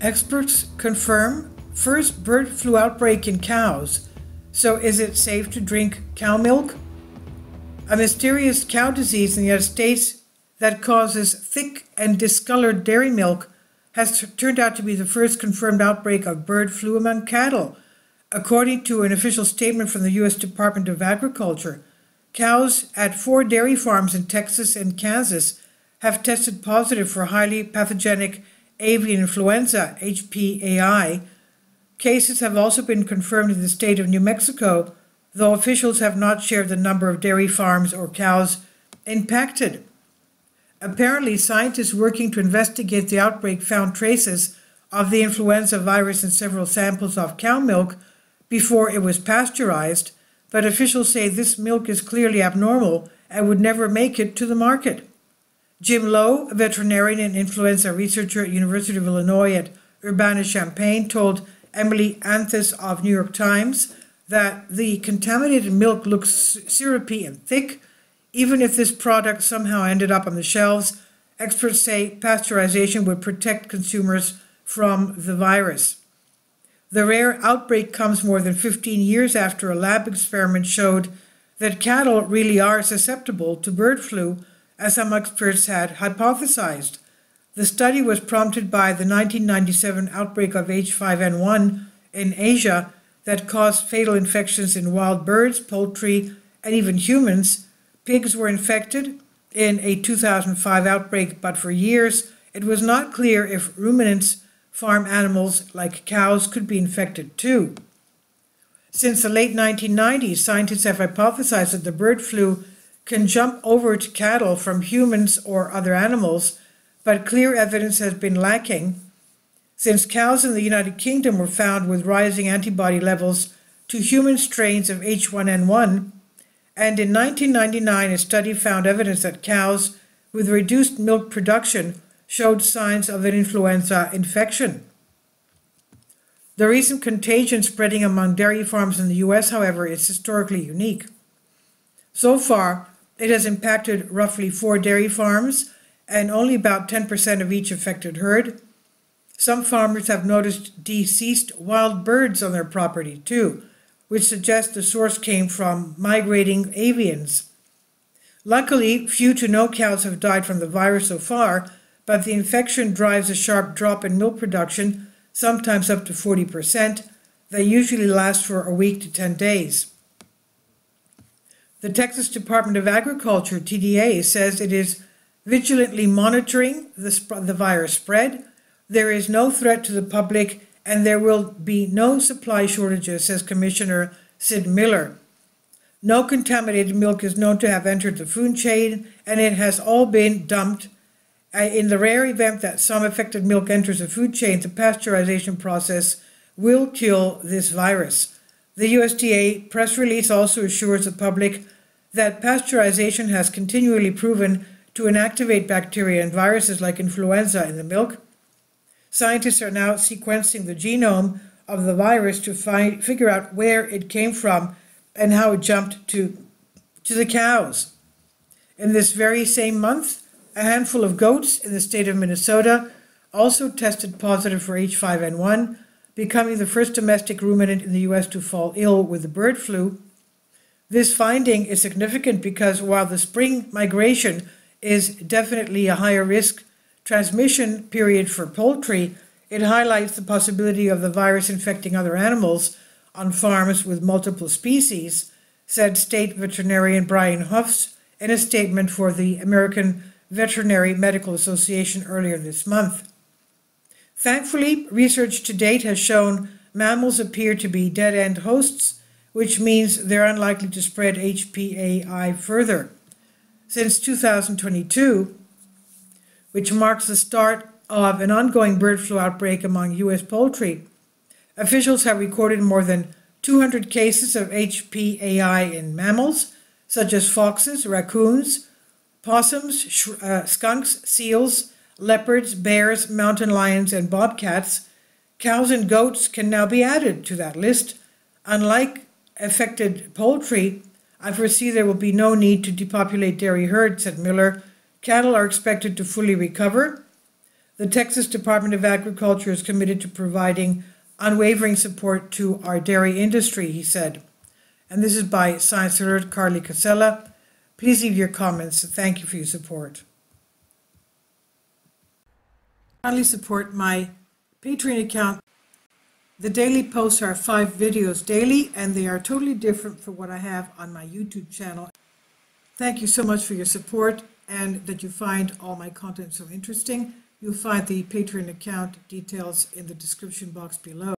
Experts confirm first bird flu outbreak in cows. So is it safe to drink cow milk? A mysterious cow disease in the United States that causes thick and discolored dairy milk has turned out to be the first confirmed outbreak of bird flu among cattle. According to an official statement from the U.S. Department of Agriculture, cows at 4 dairy farms in Texas and Kansas have tested positive for highly pathogenic avian influenza, HPAI. Cases have also been confirmed in the state of New Mexico, though officials have not shared the number of dairy farms or cows impacted. Apparently, scientists working to investigate the outbreak found traces of the influenza virus in several samples of cow milk before it was pasteurized, but officials say this milk is clearly abnormal and would never make it to the market. Jim Lowe, a veterinarian and influenza researcher at University of Illinois at Urbana-Champaign, told Emily Anthus of New York Times that the contaminated milk looks syrupy and thick. Even if this product somehow ended up on the shelves, experts say pasteurization would protect consumers from the virus. The rare outbreak comes more than 15 years after a lab experiment showed that cattle really are susceptible to bird flu, as some experts had hypothesized. The study was prompted by the 1997 outbreak of H5N1 in Asia that caused fatal infections in wild birds, poultry, and even humans. Pigs were infected in a 2005 outbreak, but for years it was not clear if ruminants, farm animals like cows, could be infected too. Since the late 1990s, scientists have hypothesized that the bird flu can jump over to cattle from humans or other animals, but clear evidence has been lacking. Since cows in the United Kingdom were found with rising antibody levels to human strains of H1N1, and in 1999 a study found evidence that cows with reduced milk production showed signs of an influenza infection. The recent contagion spreading among dairy farms in the U.S., however, is historically unique. So far, it has impacted roughly 4 dairy farms and only about 10% of each affected herd. Some farmers have noticed deceased wild birds on their property too, which suggests the source came from migrating avians. Luckily, few to no cows have died from the virus so far, but the infection drives a sharp drop in milk production, sometimes up to 40%, that usually lasts for a week to 10 days. The Texas Department of Agriculture, TDA, says it is vigilantly monitoring the virus spread. There is no threat to the public, and there will be no supply shortages, says Commissioner Sid Miller. No contaminated milk is known to have entered the food chain, and it has all been dumped. In the rare event that some affected milk enters the food chain, the pasteurization process will kill this virus. The USDA press release also assures the public that pasteurization has continually proven to inactivate bacteria and viruses like influenza in the milk. Scientists are now sequencing the genome of the virus to figure out where it came from and how it jumped to the cows. In this very same month, a handful of goats in the state of Minnesota also tested positive for H5N1, becoming the first domestic ruminant in the U.S. to fall ill with the bird flu. This finding is significant because while the spring migration is definitely a higher risk transmission period for poultry, it highlights the possibility of the virus infecting other animals on farms with multiple species, said State Veterinarian Brian Huffs in a statement for the American Veterinary Medical Association earlier this month. Thankfully, research to date has shown mammals appear to be dead-end hosts, which means they're unlikely to spread HPAI further. Since 2022, which marks the start of an ongoing bird flu outbreak among U.S. poultry, officials have recorded more than 200 cases of HPAI in mammals, such as foxes, raccoons, possums, skunks, seals, leopards, bears, mountain lions, and bobcats. Cows and goats can now be added to that list. Unlike affected poultry, I foresee there will be no need to depopulate dairy herds, said Miller. Cattle are expected to fully recover. The Texas Department of Agriculture is committed to providing unwavering support to our dairy industry, he said. And this is by Science Alert Carly Casella. Please leave your comments. Thank you for your support. Kindly support my Patreon account. The daily posts are 5 videos daily, and they are totally different from what I have on my YouTube channel. Thank you so much for your support and that you find all my content so interesting. You'll find the Patreon account details in the description box below.